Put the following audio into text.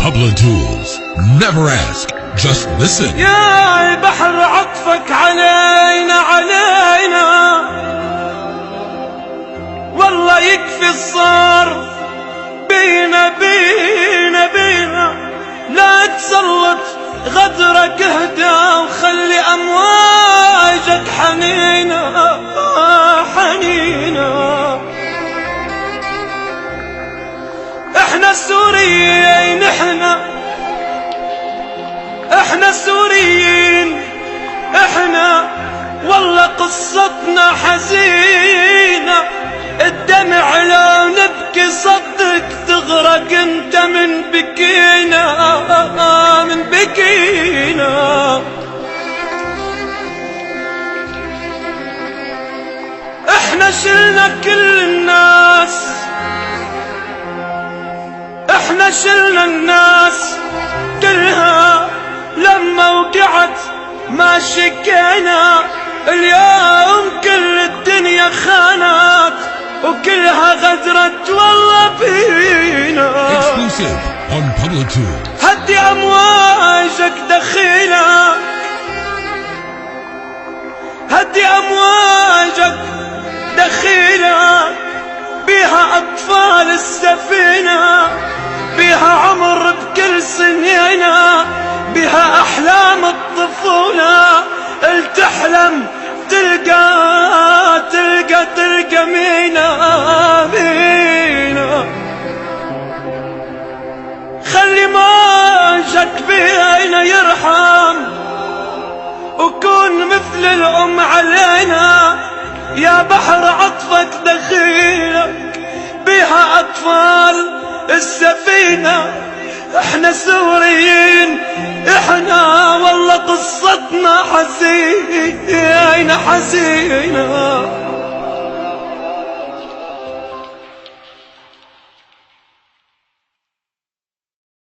Pablo Tools. Never ask, just listen. يا بحر عطفك علينا علينا، والله يكفي الصرف بينا بينا بينا. لا تسلط غدرك، اهدى وخلي أمواجك حنينة حنينة. احنا السوريين، احنا السوريين، احنا والله قصتنا حزينة. الدمع لو نبكي صدق تغرق انت من بكينا من بكينا. احنا شلنا كل الناس، احنا شلنا الناس كلها لما وقعت ما شكينا. اليوم كل الدنيا خانت وكلها غدرت والله فينا. Exclusive on Pablo Tools. هدي أمواجك دخيلة، هدي أمواجك دخيلة. بيها أطفال السفينة، بيها عمر بكل سنينة، بيها أحلام الطفولة. التحلم تلقى تلقى تلقى مينا مينا. خلي موجك بينا يرحم وكون مثل الأم علينا. يا بحر عطفك دخيلك، بيها أطفال السفينة. احنا سوريين، احنا والله قصتنا حزينة حزينة.